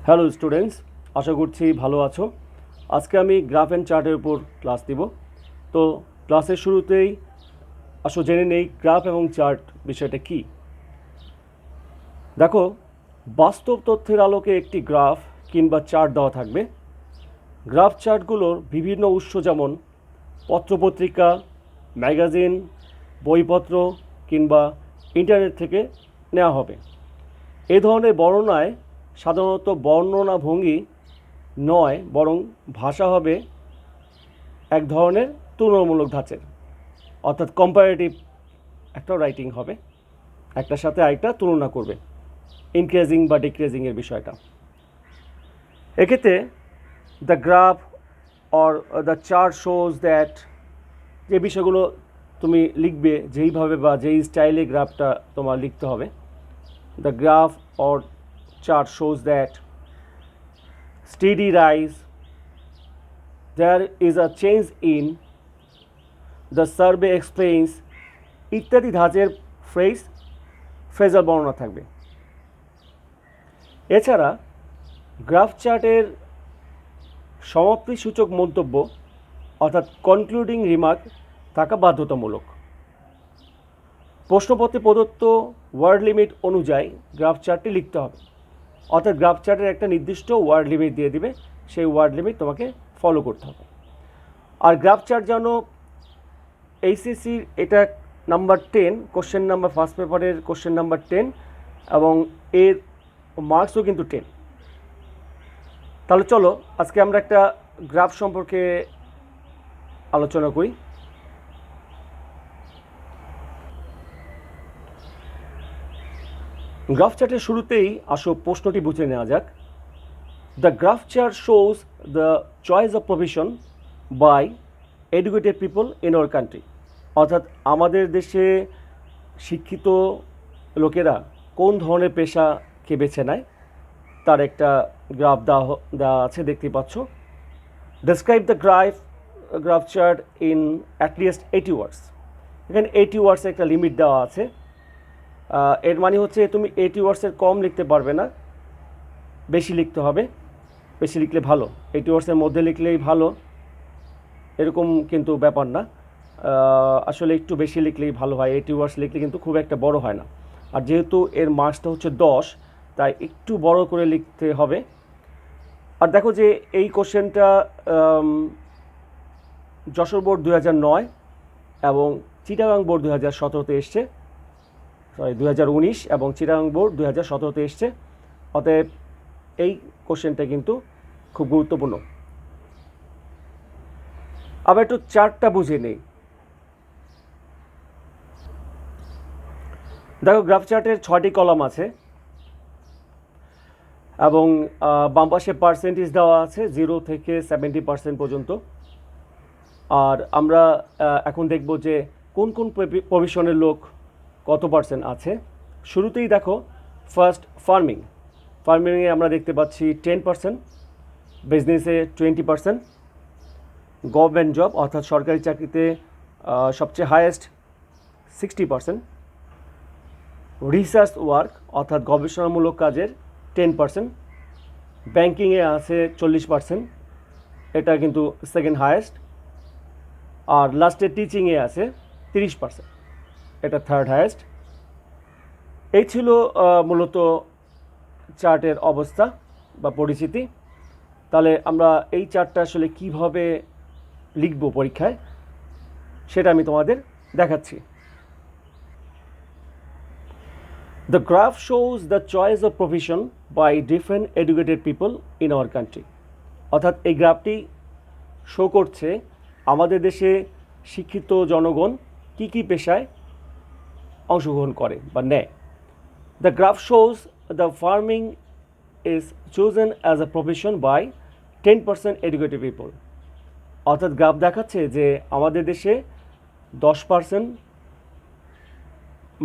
Hello students, আশা করছি ভালো আছো। আজকে আমি গ্রাফ অ্যান্ড চার্টের উপর ক্লাস দিব। তো ক্লাসের শুরুতেই জেনে নেই গ্রাফ এবং চার্ট বিষয়টা কি। দেখো, বাস্তব তথ্যের আলোকে একটি গ্রাফ কিংবা চার্ট দেওয়া থাকবে। গ্রাফ চার্টগুলোর বিভিন্ন উৎস যেমন পত্রপত্রিকা, ম্যাগাজিন, বইপত্র কিংবা ইন্টারনেট থেকে নেওয়া হবে। এ ধরনের বর্ণনায় সাধারণত বর্ণনা ভঙ্গি নয়, বরং ভাষা হবে এক ধরনের তুলনামূলক ধাঁচের, অর্থাৎ কম্পারেটিভ একটা রাইটিং হবে, একটার সাথে আরেকটা তুলনা করবে, ইনক্রিজিং বা ডিক্রিজিংয়ের বিষয়টা। এক্ষেত্রে the graph or the chart shows that, যে বিষয়গুলো তুমি লিখবে যেইভাবে বা যেই স্টাইলে গ্রাফটা তোমার লিখতে হবে, the graph or chart shows that steady rise, there is a change in, the survey explains ইত্যাদি ধাঁচের ফ্রেজাল বর্ণনা থাকবে। এছাড়া গ্রাফ চার্টের সমাপ্তিসূচক মন্তব্য অর্থাৎ কনক্লুডিং রিমার্ক থাকা বাধ্যতামূলক। প্রশ্নপত্রে প্রদত্ত ওয়ার্ড লিমিট অনুযায়ী গ্রাফ চার্টটি লিখতে হবে, অর্থাৎ গ্রাফ চার্টের একটা নির্দিষ্ট ওয়ার্ড লিমিট দিয়ে দিবে, সেই ওয়ার্ড লিমিট তোমাকে ফলো করতে হবে। আর গ্রাফ চার্ট যেন এইচএসসির এটা নাম্বার 10, কোশ্চেন নাম্বার ফার্স্ট পেপারের কোশ্চেন নাম্বার 10, এবং এর মার্কসও কিন্তু 10। তাহলে চলো আজকে আমরা একটা গ্রাফ সম্পর্কে আলোচনা করি। গ্রাফ চার্টের শুরুতেই প্রশ্নটি বুঝে নেওয়া যাক। The graph chart shows the choice of profession by educated people in our country, অর্থাৎ আমাদের দেশে শিক্ষিত লোকেরা কোন ধরনের পেশাকে বেছে নেয় তার একটা গ্রাফ দেওয়া আছে, দেখতে পাচ্ছ। Describe the graph chart in at least 80 ওয়ার্ডস। এখানে 80 ওয়ার্ডসের একটা লিমিট দেওয়া আছে। এর মানে হচ্ছে তুমি 80 ওয়ার্ডসের কম লিখতে পারবে না, বেশি লিখতে হবে। বেশি লিখলে ভালো, 80 ওয়ার্ডসের মধ্যে লিখলেই ভালো এরকম কিন্তু ব্যাপার না। আসলে একটু বেশি লিখলেই ভালো হয়, 80 ওয়ার্ডস লিখলে কিন্তু খুব একটা বড় হয় না। আর যেহেতু এর মার্কসটা হচ্ছে 10, তাই একটু বড় করে লিখতে হবে। আর দেখো যে এই কোশ্চেনটা যশোর বোর্ড 2009 এবং চিটাগাং বোর্ড 2017-তে এসছে, 2019 এবং চিটাগাং বোর্ড 2017-তে এসছে। অতএব এই কোশ্চেনটা কিন্তু খুব গুরুত্বপূর্ণ। আবার একটু চার্টটা বুঝে নেই। দেখো, গ্রাফ চার্টের 6টি কলাম আছে এবং বাম পাশে পার্সেন্টেজ দেওয়া আছে 0 থেকে 70% পর্যন্ত। আর আমরা এখন দেখব যে কোন কোন প্রফেশনের লোক কত পার্সেন্ট আছে। শুরুতেই দেখো, ফার্স্ট ফার্মিংয়ে আমরা দেখতে পাচ্ছি 10%, বিজনেসে 20%, গভর্নমেন্ট জব অর্থাৎ সরকারি চাকরিতে সবচেয়ে হায়েস্ট 60%, রিসার্চ ওয়ার্ক অর্থাৎ গবেষণামূলক কাজের 10%, ব্যাংকিংয়ে আছে 40%, এটা কিন্তু সেকেন্ড হায়েস্ট। আর লাস্টে টিচিংয়ে আছে 30%, এটা থার্ড হায়েস্ট। এই ছিল মূলত চার্টের অবস্থা বা পরিচিতি। তাহলে আমরা এই চার্টটা আসলে কীভাবে লিখব পরীক্ষায় সেটা আমি তোমাদের দেখাচ্ছি। The graph shows the choice of profession by different educated people in our country, অর্থাৎ এই গ্রাফটি শো করছে আমাদের দেশে শিক্ষিত জনগণ কী কী পেশায় অংশগ্রহণ করে বা নেয়। The graph shows the farming is chosen as a profession by 10% educated people, অর্থাৎ গ্রাফ দেখাচ্ছে যে আমাদের দেশে 10%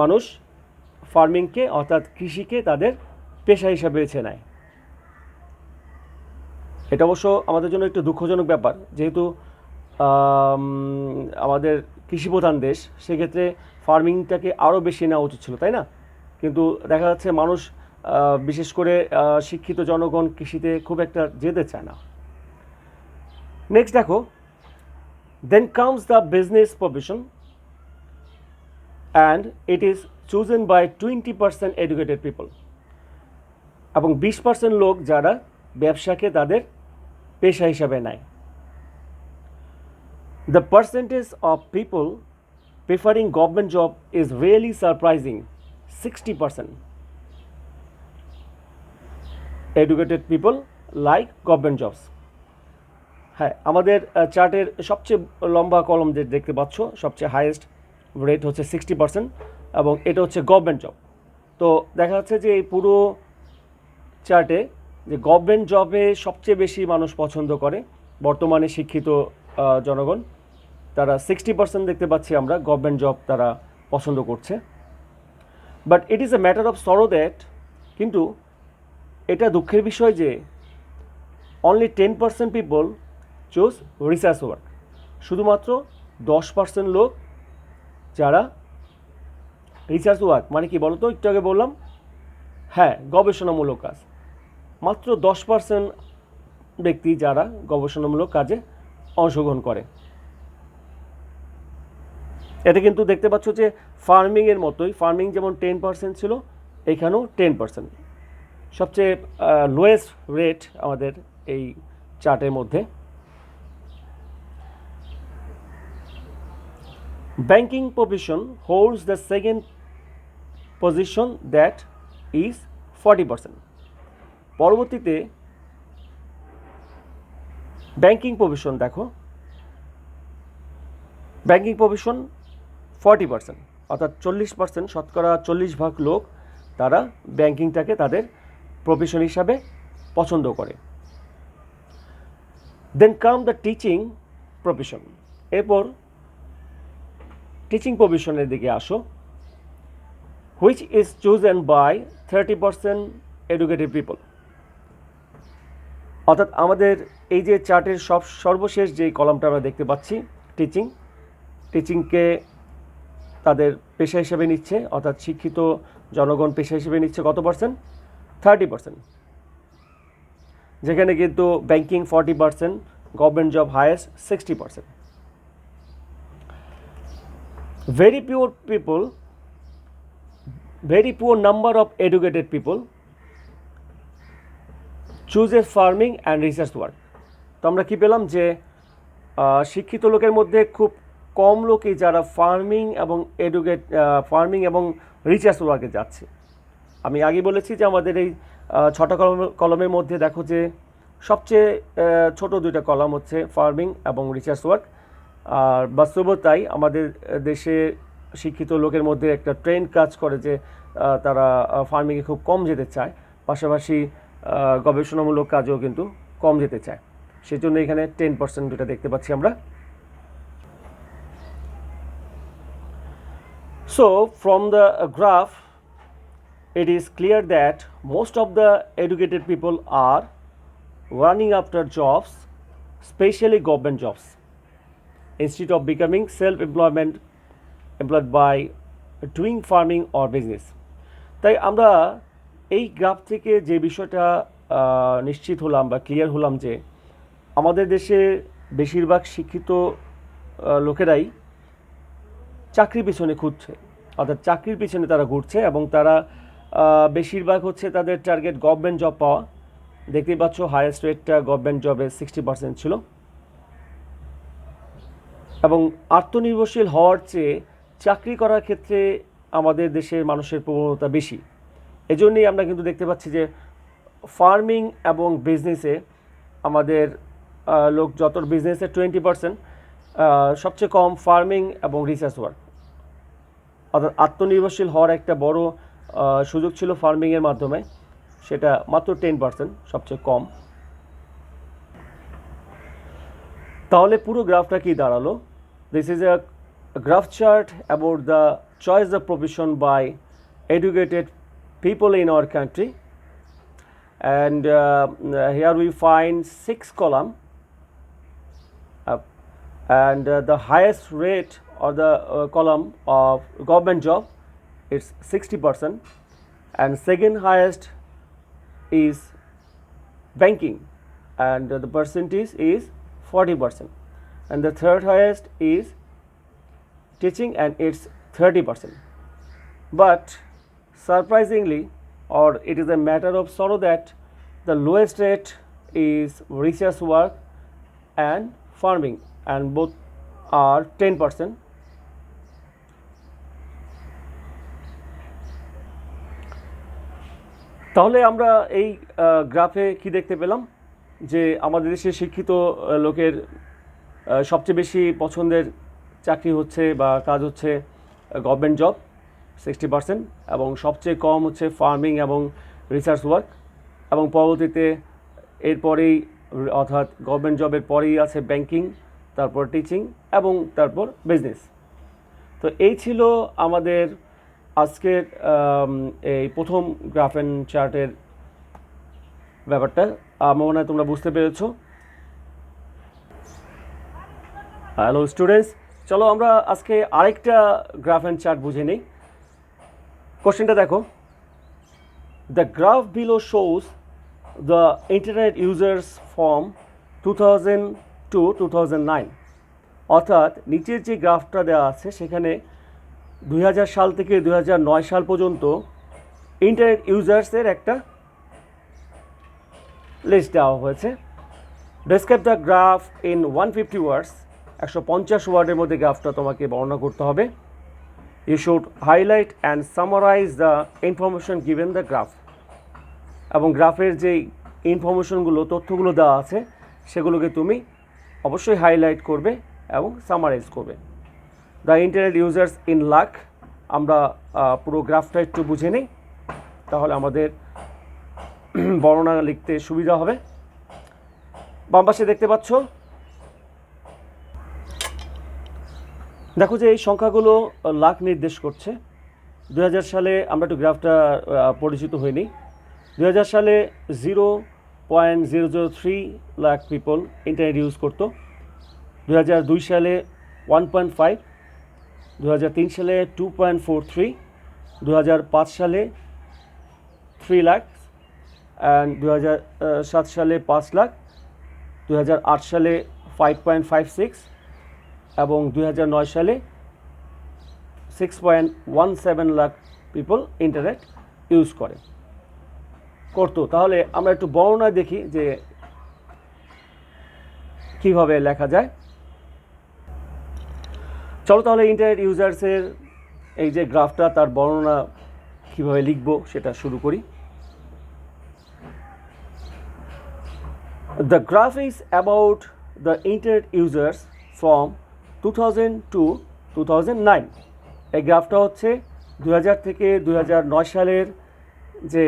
মানুষ ফার্মিংকে অর্থাৎ কৃষিকে তাদের পেশা হিসাবে বেছে নেয়। এটা অবশ্য আমাদের জন্য একটু দুঃখজনক ব্যাপার, যেহেতু আমাদের কৃষিপ্রধান দেশ, সেক্ষেত্রে ফার্মিংটাকে আরও বেশি নেওয়া উচিত ছিল, তাই না? কিন্তু দেখা যাচ্ছে মানুষ বিশেষ করে শিক্ষিত জনগণ কৃষিতে খুব একটা যেতে চায় না। নেক্সট দেখো, then comes the business profession and it is chosen by 20% educated people, এবং 20% লোক যারা ব্যবসাকে তাদের পেশা হিসাবে নেয়। The percentage of people preferring government job is really surprising, 60% educated people like government jobs. হ্যাঁ, আমাদের চার্টের সবচেয়ে লম্বা কলম যে দেখতে পাচ্ছ, সবচেয়ে হাইয়েস্ট রেট হচ্ছে 60%, এবং এটা হচ্ছে গভর্নমেন্ট জব। তো দেখা যাচ্ছে যে এই পুরো চার্টে যে গভর্নমেন্ট জবে সবচেয়ে বেশি মানুষ পছন্দ করে বর্তমানে শিক্ষিত জনগণ, তারা 60% দেখতে পাচ্ছি আমরা গভর্নমেন্ট জব তারা পছন্দ করছে। But it is a matter of sorrow that, কিন্তু এটা দুঃখের বিষয় যে only 10% people choose research work, শুধুমাত্র 10% লোক যারা রিসার্চ ওয়ার্ক মানে কি বলতো, একটু আগে বললাম, হ্যাঁ গবেষণামূলক কাজ, মাত্র 10% ব্যক্তি যারা গবেষণামূলক কাজে অংশগ্রহণ করে। এটা কিন্তু দেখতে পাচ্ছ যে ফার্মিংয়ের মতোই, ফার্মিং যেমন 10% ছিল, এখানেও 10%, সবচেয়ে লোয়েস্ট রেট আমাদের এই চার্টের মধ্যে। Banking profession holds the second position, that is 40%। পরবর্তীতে ব্যাংকিং প্রফেশন দেখো, ব্যাংকিং প্রফেশন 40%, অর্থাৎ 40%, শতকরা 40% লোক তারা ব্যাংকিংটাকে তাদের প্রফেশন হিসাবে পছন্দ করে। Then come the teaching profession, এরপর টিচিং প্রফেশনের দিকে আসো, which is chosen by 30% educated people. অর্থাৎ আমাদের এই যে চার্টের সর্বশেষ যে কলামটা আমরা দেখতে পাচ্ছি, টিচিংকে তাদের পেশা হিসেবে নিচ্ছে, অর্থাৎ শিক্ষিত জনগণ পেশা হিসেবে নিচ্ছে কত পার্সেন্ট? 30%, যেখানে কিন্তু banking 40%, government job highest 60%। very poor number of educated people chooses farming and research work। তো আমরা কি পেলাম যে শিক্ষিত লোকের মধ্যে খুব কম লোকই যারা ফার্মিং এবং রিসার্চ ওয়ার্কে যাচ্ছে। আমি আগে বলেছি যে আমাদের এই 6টা কলমের মধ্যে দেখো যে সবচেয়ে ছোট 2টা কলাম হচ্ছে ফার্মিং এবং রিসার্চ ওয়ার্ক। আর বাস্তবতাই আমাদের দেশে শিক্ষিত লোকের মধ্যে একটা ট্রেন্ড কাজ করে যে তারা ফার্মিংয়ে খুব কম যেতে চায়, পাশাপাশি গবেষণামূলক কাজেও কিন্তু কম যেতে চায়। সেই জন্য এখানে 10% যেটা দেখতে পাচ্ছি আমরা। So from the graph it is clear that most of the educated people are running after jobs, especially government jobs, instead of becoming employed by doing farming or business। তাই আমরা এই গ্রাফ থেকে যে বিষয়টা নিশ্চিত হলাম বা ক্লিয়ার হলাম যে আমাদের দেশে বেশিরভাগ শিক্ষিত লোকেরাই চাকরির পিছনে খুঁজছে, অর্থাৎ চাকরির পিছনে তারা ঘুরছে, এবং তারা বেশিরভাগ হচ্ছে তাদের টার্গেট গভর্নমেন্ট জব পাওয়া। দেখতেই পাচ্ছ হাইয়েস্ট রেটটা গভর্নমেন্ট জবে 60% ছিল, এবং আত্মনির্ভরশীল হওয়ার চেয়ে চাকরি করার ক্ষেত্রে আমাদের দেশের মানুষের প্রবণতা বেশি। এজন্যই আমরা কিন্তু দেখতে পাচ্ছি যে ফার্মিং এবং বিজনেসে আমাদের লোক যত, বিজনেসে 20%, সবচেয়ে কম ফার্মিং এবং রিসার্চ ওয়ার্ক। অর্থাৎ আত্মনির্ভরশীল হওয়ার একটা বড় সুযোগ ছিল ফার্মিংয়ের মাধ্যমে, সেটা মাত্র 10%, সবচেয়ে কম। তাহলে পুরো গ্রাফটা কি দাঁড়ালো? This is a graph chart about the choice of profession by educated people in our country, and here we find 6 column, and the highest rate or the column of government job is 60%, and second highest is banking, and the percentage is 40%, and the third highest is teaching and it's 30%. But surprisingly, or it is a matter of sorrow, that the lowest rate is research work and farming, and both are 10%. তাহলে আমরা এই গ্রাফে কি দেখতে পেলাম, যে আমাদের দেশের শিক্ষিত লোকের সবচেয়ে বেশি পছন্দের চাকরি হচ্ছে বা কাজ হচ্ছে গভর্নমেন্ট জব 60%, এবং সবচেয়ে কম হচ্ছে ফার্মিং এবং রিসার্চ ওয়ার্ক, এবং পরবর্তীতে এরপরেই অর্থাৎ গভর্নমেন্ট জবের পরেই আছে ব্যাংকিং, তারপর টিচিং এবং তারপর বিজনেস। তো এই ছিল আমাদের আজকের এই প্রথম গ্রাফ অ্যান্ড চার্টের ব্যাপারটা। আমার মনে হয় তোমরা বুঝতে পেরেছো। হ্যালো স্টুডেন্টস, চলো আমরা আজকে আরেকটা গ্রাফ অ্যান্ড চার্ট বুঝে নিই। কোশ্চেনটা দেখো, the graph below shows the internet users from 2000 to 2009, অর্থাৎ নিচের যে গ্রাফটা দেওয়া আছে সেখানে 2000 সাল থেকে 2009 সাল পর্যন্ত ইন্টারনেট ইউজার্সের একটা লিস্ট দেওয়া হয়েছে। Describe the graph in 150 words, 150 ওয়ার্ডের মধ্যে গ্রাফটা তোমাকে বর্ণনা করতে হবে। You should highlight and summarise the information given the graph, এবং গ্রাফের যে ইনফরমেশনগুলো তথ্যগুলো দেওয়া আছে সেগুলোকে তুমি অবশ্যই হাইলাইট করবে এবং সামারাইজ করবে। The internet users in lakh, আমরা পুরো গ্রাফটা একটু বুঝে নিই, তাহলে আমাদের বর্ণনা লিখতে সুবিধা হবে। বাম পাশে দেখতে পাচ্ছ, দেখো যে এই সংখ্যাগুলো লাখ নির্দেশ করছে। 2000 সালে আমরা একটু গ্রাফটা পরিচিত হইনি। 2000 সালে 0.003 লাখ পিপল ইন্টারনেট ইউজ করতো। 2002 সালে 1.5, 2003 সালে 2.43, 2005 সালে 3 লাখ, অ্যান্ড 2007 সালে 5 লাখ, 2008 সালে 5.56, এবং 2009 সালে 6.17 লাখ পিপল ইন্টারনেট ইউজ করতো। তাহলে আমরা একটু বর্ণনা দেখি যে কিভাবে লেখা যায়। চলো তাহলে ইন্টারনেট ইউজার্সের এই যে গ্রাফটা, তার বর্ণনা কিভাবে লিখব সেটা শুরু করি। The graph is about the internet users from 2000 to 2009. এই গ্রাফটা হচ্ছে 2000 থেকে 2009 সালের যে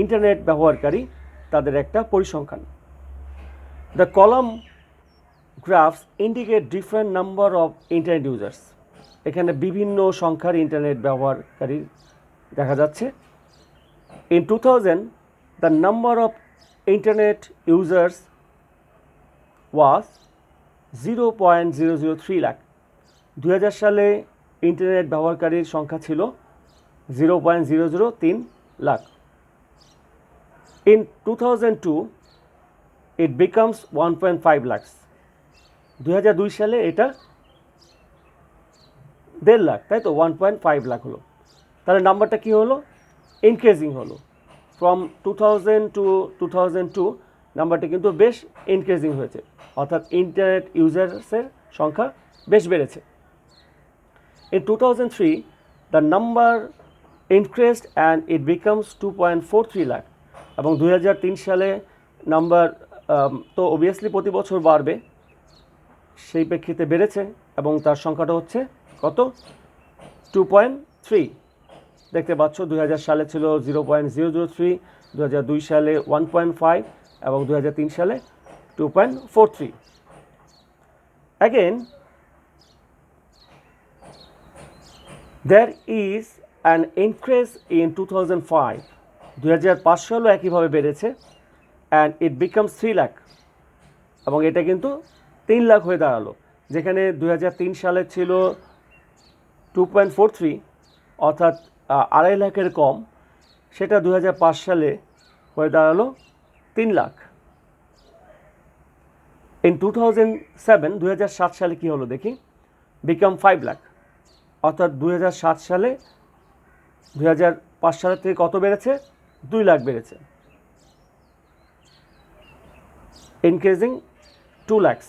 ইন্টারনেট ব্যবহারকারী তাদের একটা পরিসংখ্যান। The column graphs indicate different number of internet users. এখানে বিভিন্ন সংখ্যার ইন্টারনেট ব্যবহারকারী দেখা যাচ্ছে। In 2000, the number of internet users was 0.003 lakh. 2000 সালে ইন্টারনেট ব্যবহারকারীর সংখ্যা ছিল 0.003 lakh. In 2002, it becomes 1.5 lakhs. 2002 সালে এটা 1.5 লাখ, তাই তো 1.5 লাখ হলো। তাহলে নাম্বারটা কি হলো? ইনক্রিজিং হলো। ফ্রম 2000 to 2002 নাম্বারটা কিন্তু বেশ ইনক্রিজিং হয়েছে, অর্থাৎ ইন্টারনেট ইউজার্সের সংখ্যা বেশ বেড়েছে। In 2003, the number increased and it becomes 2.43 lakh. এবং 2003 সালে নাম্বার তো অবভিয়াসলি প্রতি বছর বাড়বে, সেই প্রেক্ষিতে বেড়েছে এবং তার সংখ্যাটা হচ্ছে কত? 2.3। দেখতে পাচ্ছ 2000 সালে ছিল 0.003, 2002 সালে 1.5 এবং 2003 সালে 2.43। Again, there is an increase in 2005. 2005 সালেও একইভাবে বেড়েছে and it becomes 3 লাখ, এবং এটা কিন্তু 3 লাখ হয়ে দাঁড়ালো। যেখানে 2003 সালে ছিল 2.43, অর্থাৎ 2.5 লাখের কম, সেটা 2005 সালে হয়ে দাঁড়ালো 3 লাখ। ইন 2007 সালে কী হলো দেখি, বিকাম 5 লাখ। অর্থাৎ 2007 সালে 2005 সালের থেকে কত বেড়েছে, 2 লাখ বেড়েছে, ইনক্রিজিং 2 lakhs।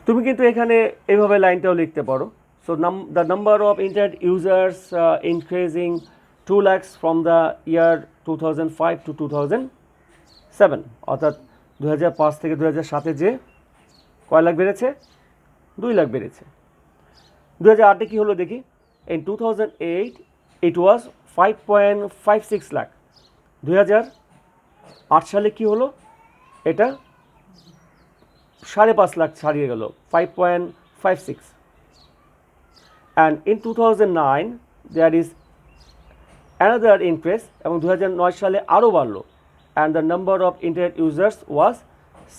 তুমি কিন্তু এখানে এইভাবে লাইনটাও লিখতে পারো। So the number of internet users increasing 2 lakhs from the year 2005 to 2007। অর্থাৎ 2005 থেকে 2007 যে কয় লাখ বেড়েছে, 2 লাখ বেড়েছে। 2008-এ কী হলো দেখি, ইন 2008 ইট ওয়াজ 5.56 লাখ। 2008 সালে কী হলো, এটা 5.5 লাখ ছাড়িয়ে গেল, 5.56। And in 2009 there is another increase, এবং 2009 সালে আরও বাড়লো। And the number of internet users was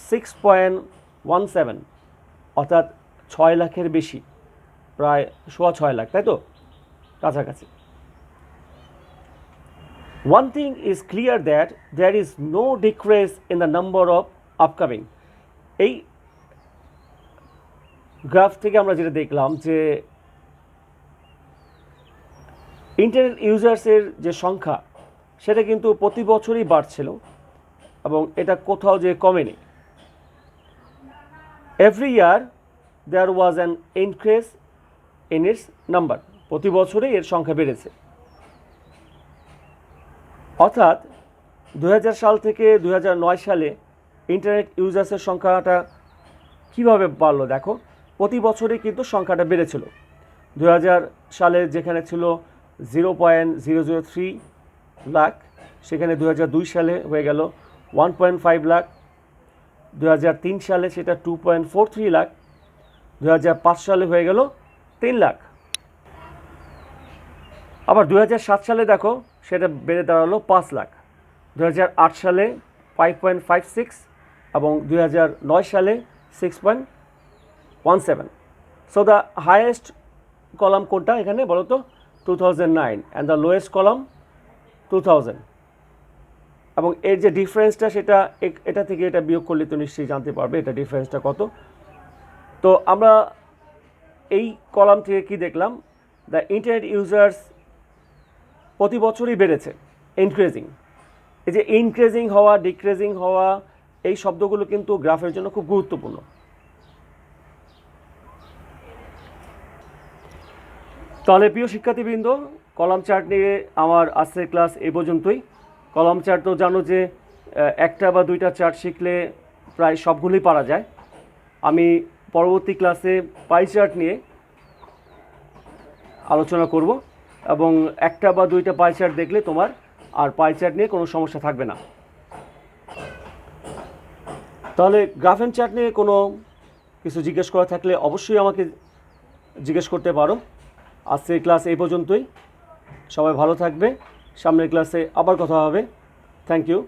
6.17, অর্থাৎ 6 লাখের বেশি, প্রায় 6.25 লাখ, তাই তো, কাছাকাছি। One thing is clear that there is no decrease in the number of upcoming। এই গ্রাফ থেকে আমরা যেটা দেখলাম যে ইন্টারনেট ইউজার্সের যে সংখ্যা সেটা কিন্তু প্রতি বছরই বাড়ছিল এবং এটা কোথাও যে কমেনি। Every year there was an increase in its number, প্রতি বছরেই এর সংখ্যা বেড়েছে। অর্থাৎ 2000 সাল থেকে 2009 সালে ইন্টারনেট ইউজার্সের সংখ্যাটা কীভাবে বাড়লো দেখো, প্রতি বছরই কিন্তু সংখ্যাটা বেড়েছিল। 2000 সালে যেখানে ছিল 0.003 লাখ, সেখানে 2002 সালে হয়ে গেল 1.5 লাখ, 2003 সালে সেটা 2.43 লাখ, 2005 সালে হয়ে গেল 3 লাখ। আবার 2007 সালে দেখো সেটা বেড়ে দাঁড়ালো 5 লাখ, 2008 সালে 5.56 এবং 2009 সালে 6.17। সো দ্য হাইয়েস্ট কলাম কোনটা এখানে বলো তো, 2009, অ্যান্ড দ্য লোয়েস্ট কলাম 2000। এবং এর যে ডিফারেন্সটা সেটা এটা থেকে এটা বিয়োগ করলে তো নিশ্চয়ই জানতে পারবে এটা ডিফারেন্সটা কত। তো আমরা এই কলাম থেকে কি দেখলাম, দ্য ইন্টারনেট ইউজার্স প্রতি বছরই বেড়েছে, ইনক্রিজিং। এই যে ইনক্রিজিং হওয়া, ডিক্রিজিং হওয়া, এই শব্দগুলো কিন্তু গ্রাফের জন্য খুব গুরুত্বপূর্ণ। তাহলে প্রিয় শিক্ষার্থীবৃন্দ, কলাম চার্ট নিয়ে আমার আজকের ক্লাস এই পর্যন্তই। কলাম চার্ট তো জানো যে একটা বা দুইটা চার্ট শিখলে প্রায় সবগুলোই পারা যায়। আমি পরবর্তী ক্লাসে পাই চার্ট নিয়ে আলোচনা করব এবং একটা বা দুইটা পাই চার্ট দেখলে তোমার আর পাই চার্ট নিয়ে কোনো সমস্যা থাকবে না। তাহলে গ্রাফ অ্যান্ড চার্ট নিয়ে কোনো কিছু জিজ্ঞেস করা থাকলে অবশ্যই আমাকে জিজ্ঞেস করতে পারো। আজকের ক্লাস এই পর্যন্তই। সবাই ভালো থাকবে, সামনের ক্লাসে আবার কথা হবে। Thank you.